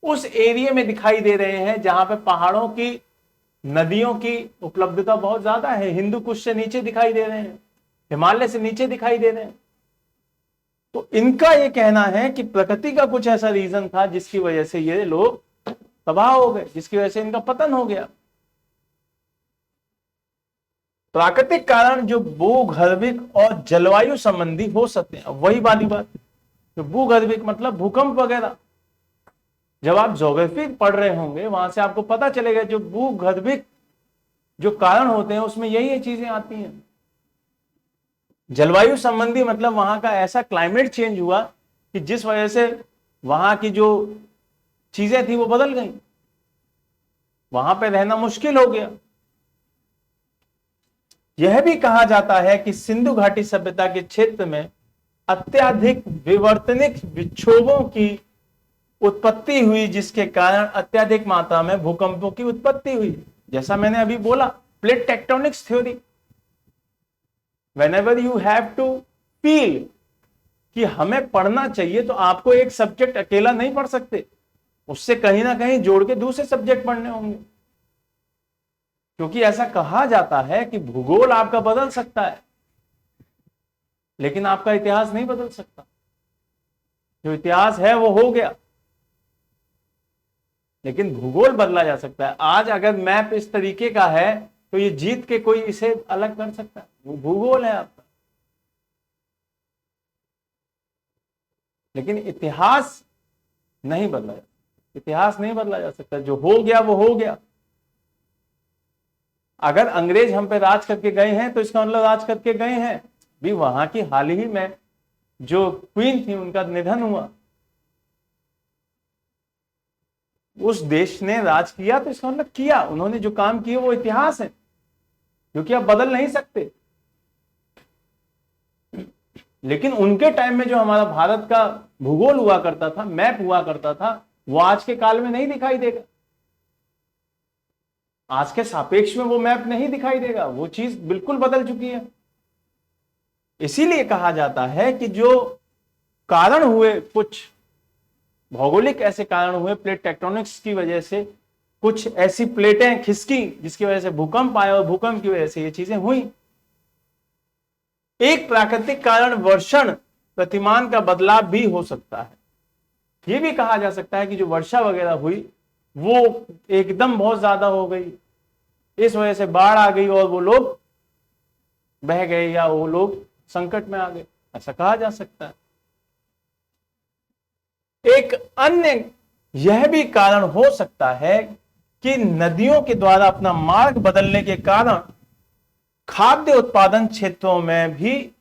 S1: उस एरिया में दिखाई दे रहे हैं जहां पे पहाड़ों की, नदियों की उपलब्धता बहुत ज्यादा है। हिंदू कुश से नीचे दिखाई दे रहे हैं, हिमालय से नीचे दिखाई दे रहे हैं। तो इनका ये कहना है कि प्रकृति का कुछ ऐसा रीजन था जिसकी वजह से ये लोग तबाह हो गए, जिसकी वजह से इनका पतन हो गया। प्राकृतिक कारण जो भूगर्भिक और जलवायु संबंधी हो सकते हैं, वही वाली बात। जो भूगर्भिक मतलब भूकंप वगैरह, जब आप ज्योग्राफी पढ़ रहे होंगे वहां से आपको पता चलेगा जो भूगर्भिक जो कारण होते हैं उसमें यही चीजें आती हैं। जलवायु संबंधी मतलब वहां का ऐसा क्लाइमेट चेंज हुआ कि जिस वजह से वहां की जो चीजें थी वो बदल गई, वहां पे रहना मुश्किल हो गया। यह भी कहा जाता है कि सिंधु घाटी सभ्यता के क्षेत्र में अत्यधिक विवर्तनिक विक्षोभों की उत्पत्ति हुई, जिसके कारण अत्यधिक मात्रा में भूकंपों की उत्पत्ति हुई। जैसा मैंने अभी बोला, plate tectonics theory, whenever you have to feel कि हमें पढ़ना चाहिए तो आपको एक सब्जेक्ट अकेला नहीं पढ़ सकते, उससे कहीं ना कहीं जोड़ के दूसरे सब्जेक्ट पढ़ने होंगे। क्योंकि ऐसा कहा जाता है कि भूगोल आपका बदल सकता है लेकिन आपका इतिहास नहीं बदल सकता। जो इतिहास है वो हो गया, लेकिन भूगोल बदला जा सकता है। आज अगर मैप इस तरीके का है तो ये जीत के कोई इसे अलग कर सकता है, वो भूगोल है आपका। लेकिन इतिहास नहीं बदला जा सकता, इतिहास नहीं बदला जा सकता। जो हो गया वो हो गया। अगर अंग्रेज हम पे राज करके गए हैं तो इसका मतलब राज करके गए हैं भी। वहां की हाल ही में जो क्वीन थी उनका निधन हुआ, उस देश ने राज किया तो इसका मतलब किया, उन्होंने जो काम किए वो इतिहास है जो कि आप बदल नहीं सकते। लेकिन उनके टाइम में जो हमारा भारत का भूगोल हुआ करता था, मैप हुआ करता था, वो आज के काल में नहीं दिखाई देगा। आज के सापेक्ष में वो मैप नहीं दिखाई देगा, वो चीज बिल्कुल बदल चुकी है। इसीलिए कहा जाता है कि जो कारण हुए, कुछ भौगोलिक ऐसे कारण हुए प्लेट टेक्टोनिक्स की वजह से, कुछ ऐसी प्लेटें खिसकी जिसकी वजह से भूकंप आया और भूकंप की वजह से ये चीजें हुई। एक प्राकृतिक कारण वर्षण प्रतिमान का बदलाव भी हो सकता है। यह भी कहा जा सकता है कि जो वर्षा वगैरह हुई वो एकदम बहुत ज्यादा हो गई, इस वजह से बाढ़ आ गई और वो लोग बह गए या वो लोग संकट में आ गए, ऐसा कहा जा सकता है। एक अन्य यह भी कारण हो सकता है कि नदियों के द्वारा अपना मार्ग बदलने के कारण खाद्य उत्पादन क्षेत्रों में भी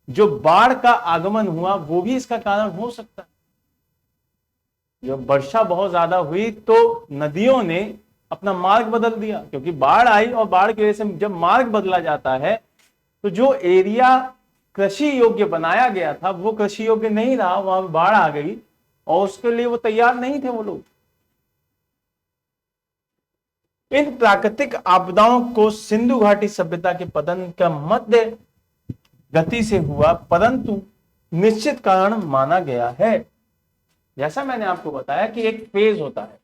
S1: जो बाढ़ का आगमन हुआ वो भी इसका कारण हो सकता है। जब वर्षा बहुत ज्यादा हुई तो नदियों ने अपना मार्ग बदल दिया, क्योंकि बाढ़ आई और बाढ़ की वजह से जब मार्ग बदला जाता है तो जो एरिया कृषि योग्य बनाया गया था वो कृषि योग्य नहीं रहा, वहां बाढ़ आ गई और उसके लिए वो तैयार नहीं थे वो लोग। इन प्राकृतिक आपदाओं को सिंधु घाटी सभ्यता के पतन का मध्य गति से हुआ परंतु निश्चित कारण माना गया है। जैसा मैंने आपको बताया कि एक फेज होता है,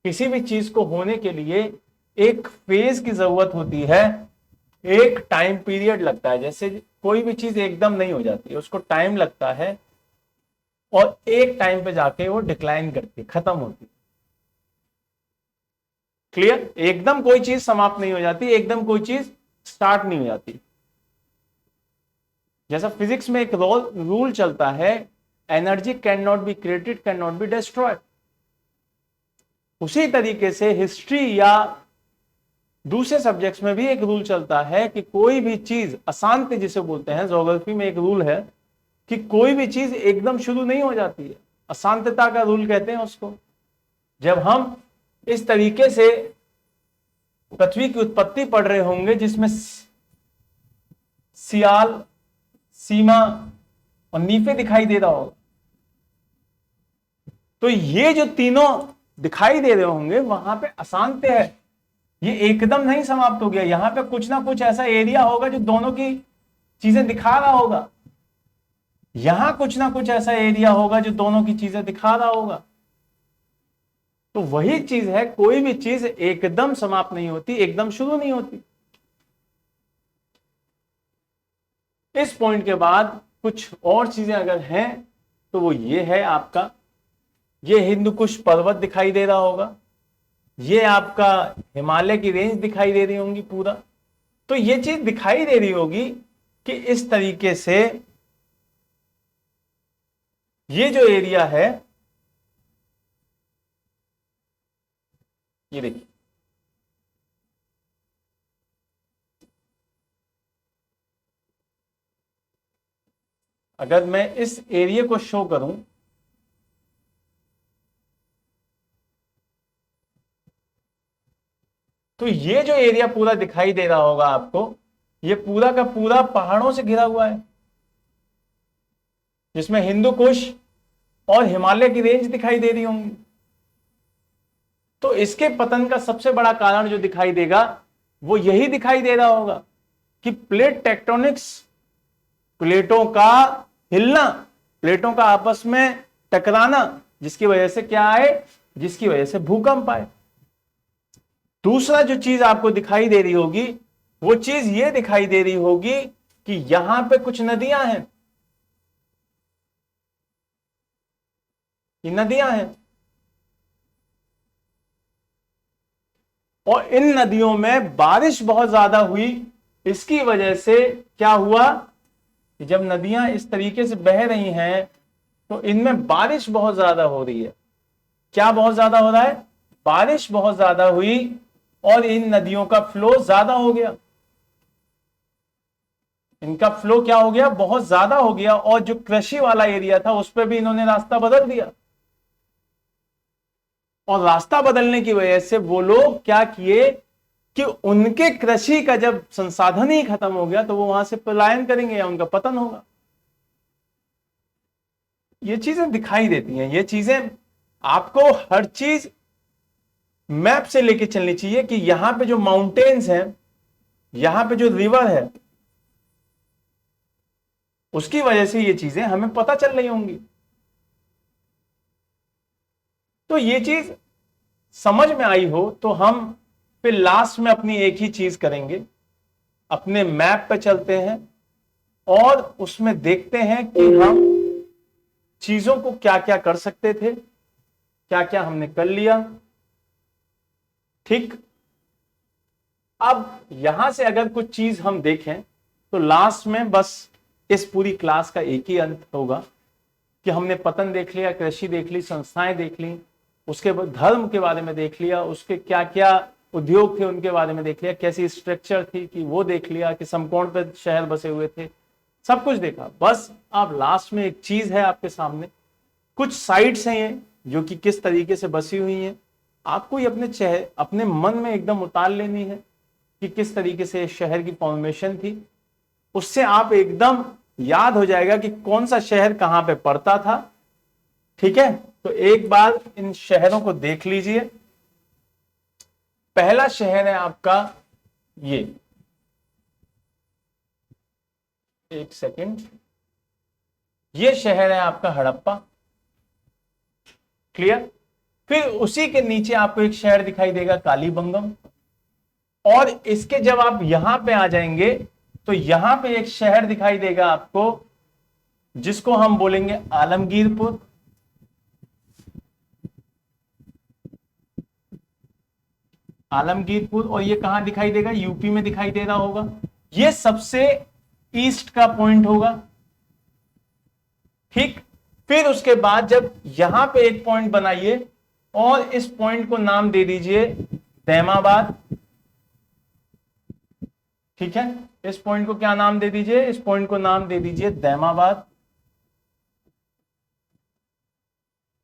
S1: किसी भी चीज को होने के लिए एक फेज की जरूरत होती है, एक टाइम पीरियड लगता है। जैसे कोई भी चीज एकदम नहीं हो जाती, उसको टाइम लगता है और एक टाइम पे जाके वो डिक्लाइन करती, खत्म होती। क्लियर? एकदम कोई चीज समाप्त नहीं हो जाती, एकदम कोई चीज स्टार्ट नहीं हो जाती। जैसा फिजिक्स में एक रूल चलता है, energy can not be created, can not be destroyed. उसी तरीके से हिस्ट्री या दूसरे सब्जेक्ट्स में भी एक रूल चलता है कि कोई भी चीज अशांति जिसे बोलते हैं, ज्योग्राफी में एक रूल है कि कोई भी चीज एकदम शुरू नहीं हो जाती है, अशांतता का रूल कहते हैं उसको। जब हम इस तरीके से पृथ्वी की उत्पत्ति पढ़ रहे होंगे जिसमें सियाल, सीमा और नीफे दिखाई दे रहा होगा, तो ये जो तीनों दिखाई दे रहे होंगे वहां पे अशांत है, ये एकदम नहीं समाप्त हो गया। यहां पे कुछ ना कुछ ऐसा एरिया होगा जो दोनों की चीजें दिखा रहा होगा, यहां कुछ ना कुछ ऐसा एरिया होगा जो दोनों की चीजें दिखा रहा होगा। तो वही चीज है, कोई भी चीज एकदम समाप्त नहीं होती, एकदम शुरू नहीं होती। इस पॉइंट के बाद कुछ और चीजें अगर हैं तो वो ये है आपका, ये हिंदू कुश पर्वत दिखाई दे रहा होगा, ये आपका हिमालय की रेंज दिखाई दे रही होंगी पूरा। तो ये चीज दिखाई दे रही होगी कि इस तरीके से ये जो एरिया है, ये देखिए, अगर मैं इस एरिया को शो करूं तो ये जो एरिया पूरा दिखाई दे रहा होगा आपको, ये पूरा का पूरा पहाड़ों से घिरा हुआ है, जिसमें हिंदू कुश और हिमालय की रेंज दिखाई दे रही होंगी। तो इसके पतन का सबसे बड़ा कारण जो दिखाई देगा वो यही दिखाई दे रहा होगा कि प्लेट टेक्टोनिक्स, प्लेटों का हिलना, प्लेटों का आपस में टकराना, जिसकी वजह से क्या आए, जिसकी वजह से भूकंप आए। दूसरा जो चीज आपको दिखाई दे रही होगी वो चीज ये दिखाई दे रही होगी कि यहां पे कुछ नदियां हैं, ये नदियां हैं, और इन नदियों में बारिश बहुत ज्यादा हुई। इसकी वजह से क्या हुआ कि जब नदियां इस तरीके से बह रही हैं तो इनमें बारिश बहुत ज्यादा हो रही है। क्या बहुत ज्यादा हो रहा है, बारिश बहुत ज्यादा हुई और इन नदियों का फ्लो ज्यादा हो गया, इनका फ्लो क्या हो गया, बहुत ज्यादा हो गया, और जो कृषि वाला एरिया था उस पर भी इन्होंने रास्ता बदल दिया। और रास्ता बदलने की वजह से वो लोग क्या किए कि उनके कृषि का जब संसाधन ही खत्म हो गया तो वो वहां से पलायन करेंगे या उनका पतन होगा। ये चीजें दिखाई देती हैं, ये चीजें आपको हर चीज मैप से लेके चलनी चाहिए कि यहां पे जो माउंटेन्स हैं, यहां पे जो रिवर है, उसकी वजह से ये चीजें हमें पता चल रही होंगी। तो ये चीज समझ में आई हो तो हम फिर लास्ट में अपनी एक ही चीज करेंगे, अपने मैप पे चलते हैं और उसमें देखते हैं कि हम चीजों को क्या क्या कर सकते थे, क्या क्या हमने कर लिया। ठीक, अब यहां से अगर कुछ चीज हम देखें तो लास्ट में बस इस पूरी क्लास का एक ही अंत होगा कि हमने पतन देख लिया, कृषि देख ली, संस्थाएं देख ली, उसके बाद धर्म के बारे में देख लिया, उसके क्या क्या उद्योग थे उनके बारे में देख लिया, कैसी स्ट्रक्चर थी कि वो देख लिया, कि समकोण पे शहर बसे हुए थे, सब कुछ देखा। बस अब लास्ट में एक चीज है आपके सामने, कुछ साइट्स हैं ये जो कि किस तरीके से बसी हुई हैं, आपको ये अपने मन में एकदम उतार लेनी है कि किस तरीके से शहर की फॉर्मेशन थी। उससे आप एकदम याद हो जाएगा कि कौन सा शहर कहां पे पड़ता था। ठीक है, तो एक बार इन शहरों को देख लीजिए। पहला शहर है आपका ये, एक सेकंड, ये शहर है आपका हड़प्पा। क्लियर। फिर उसी के नीचे आपको एक शहर दिखाई देगा कालीबंगम, और इसके जब आप यहां पे आ जाएंगे तो यहां पे एक शहर दिखाई देगा आपको जिसको हम बोलेंगे आलमगीरपुर। आलमगीरपुर, और ये कहां दिखाई देगा, यूपी में दिखाई दे रहा होगा। ये सबसे ईस्ट का पॉइंट होगा। ठीक, फिर उसके बाद जब यहां पे एक पॉइंट बनाइए और इस पॉइंट को नाम दे दीजिए दैमाबाद। ठीक है, इस पॉइंट को क्या नाम दे दीजिए, इस पॉइंट को नाम दे दीजिए दैमाबाद,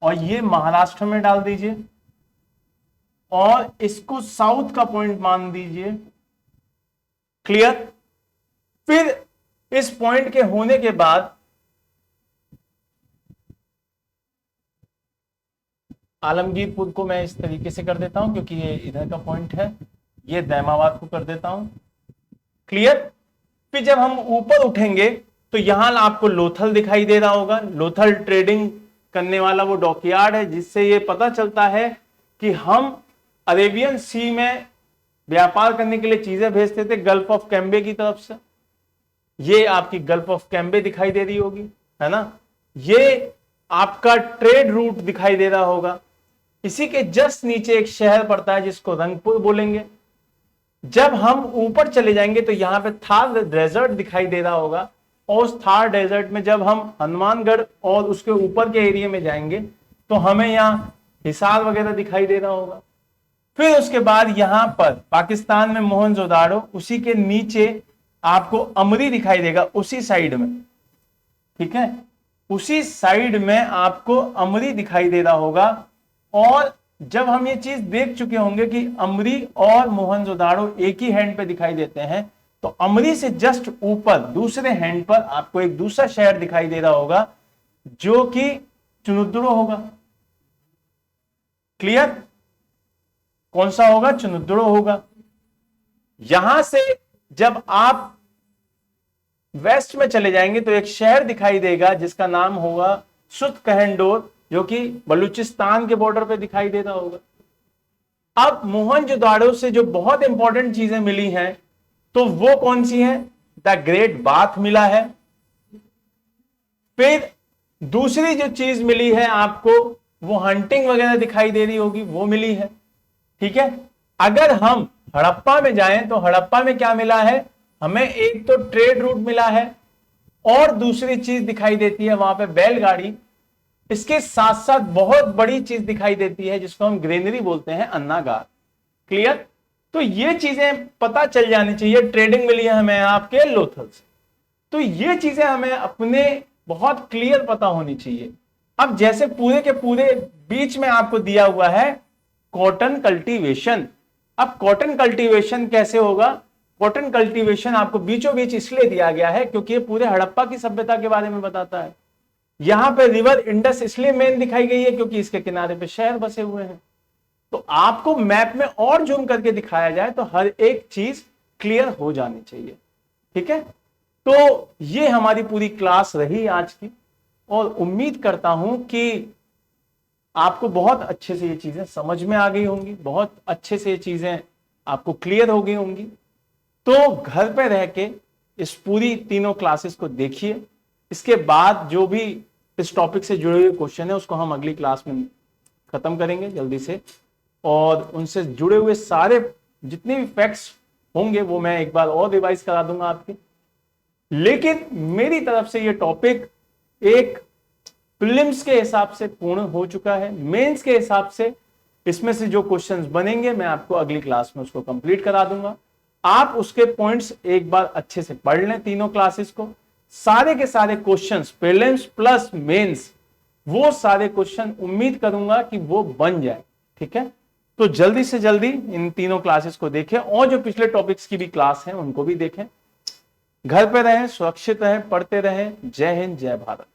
S1: और ये महाराष्ट्र में डाल दीजिए, और इसको साउथ का पॉइंट मान दीजिए। क्लियर। फिर इस पॉइंट के होने के बाद आलमगीरपुर को मैं इस तरीके से कर देता हूं क्योंकि ये इधर का पॉइंट है, ये दैमाबाद को कर देता हूं। क्लियर। फिर जब हम ऊपर उठेंगे तो यहां आपको लोथल दिखाई दे रहा होगा। लोथल ट्रेडिंग करने वाला वो डॉकयार्ड है जिससे ये पता चलता है कि हम अरेबियन सी में व्यापार करने के लिए चीजें भेजते थे गल्फ ऑफ कैम्बे की तरफ से। ये आपकी गल्फ ऑफ कैम्बे दिखाई दे रही होगी, है ना। ये आपका ट्रेड रूट दिखाई दे रहा होगा। इसी के जस्ट नीचे एक शहर पड़ता है जिसको रंगपुर बोलेंगे। जब हम ऊपर चले जाएंगे तो यहां पे थार डेजर्ट दिखाई दे रहा होगा, और उस थार डेजर्ट में जब हम हनुमानगढ़ और उसके ऊपर के एरिया में जाएंगे तो हमें यहां हिसार वगैरह दिखाई दे रहा होगा। फिर उसके बाद यहां पर पाकिस्तान में मोहनजोदाड़ो, उसी के नीचे आपको अमरी दिखाई देगा उसी साइड में, ठीक है, उसी साइड में आपको अमरी दिखाई दे रहा होगा। और जब हम ये चीज देख चुके होंगे कि अमरी और मोहनजोदाड़ो एक ही हैंड पे दिखाई देते हैं, तो अमरी से जस्ट ऊपर दूसरे हैंड पर आपको एक दूसरा शहर दिखाई दे रहा होगा जो कि चुनुद्रो होगा। क्लियर? कौन सा होगा? चुनुद्रो होगा। यहां से जब आप वेस्ट में चले जाएंगे तो एक शहर दिखाई देगा जिसका नाम होगा सुतकहंडोर, जो कि बलूचिस्तान के बॉर्डर पे दिखाई देता होगा। अब मोहनजोदाड़ो से जो बहुत इंपॉर्टेंट चीजें मिली हैं तो वो कौन सी हैं? द ग्रेट बाथ मिला है। फिर दूसरी जो चीज मिली है आपको वो हंटिंग वगैरह दिखाई दे रही होगी, वो मिली है, ठीक है। अगर हम हड़प्पा में जाएं तो हड़प्पा में क्या मिला है? हमें एक तो ट्रेड रूट मिला है और दूसरी चीज दिखाई देती है वहां पे बैलगाड़ी। इसके साथ साथ बहुत बड़ी चीज दिखाई देती है जिसको हम ग्रेनरी बोलते हैं, अन्नागार। क्लियर? तो ये चीजें पता चल जानी चाहिए। ट्रेडिंग मिली है हमें आपके लोथल से, तो ये चीजें हमें अपने बहुत क्लियर पता होनी चाहिए। अब जैसे पूरे के पूरे बीच में आपको दिया हुआ है कॉटन कल्टीवेशन। अब कॉटन कल्टीवेशन कैसे होगा? कॉटन कल्टीवेशन आपको बीचों बीच इसलिए दिया गया है क्योंकि ये पूरे हड़प्पा की सभ्यता के बारे में बताता है। यहां पे रिवर इंडस इसलिए मेन दिखाई गई है क्योंकि इसके किनारे पे शहर बसे हुए हैं। तो आपको मैप में और जूम करके दिखाया जाए तो हर एक चीज क्लियर हो जानी चाहिए, ठीक है। तो ये हमारी पूरी क्लास रही आज की, और उम्मीद करता हूं कि आपको बहुत अच्छे से ये चीजें समझ में आ गई होंगी, बहुत अच्छे से ये चीजें आपको क्लियर हो गई होंगी। तो घर पे रह के इस पूरी तीनों क्लासेस को देखिए। इसके बाद जो भी इस टॉपिक से जुड़े हुए क्वेश्चन है उसको हम अगली क्लास में खत्म करेंगे जल्दी से, और उनसे जुड़े हुए सारे जितने भी फैक्ट्स होंगे वो मैं एक बार और रिवाइज करा दूंगा आपके। लेकिन मेरी तरफ से ये टॉपिक एक प्रीलिम्स के हिसाब से पूर्ण हो चुका है। मेंस के हिसाब से इसमें से जो क्वेश्चंस बनेंगे मैं आपको अगली क्लास में उसको कंप्लीट करा दूंगा। आप उसके पॉइंट्स एक बार अच्छे से पढ़ लें, तीनों क्लासेस को। सारे के सारे क्वेश्चंस प्रीलिम्स प्लस मेंस, वो सारे क्वेश्चन उम्मीद करूंगा कि वो बन जाए, ठीक है। तो जल्दी से जल्दी इन तीनों क्लासेस को देखें, और जो पिछले टॉपिक्स की भी क्लास है उनको भी देखें। घर पे रहें, सुरक्षित रहें, पढ़ते रहें। जय हिंद, जय भारत।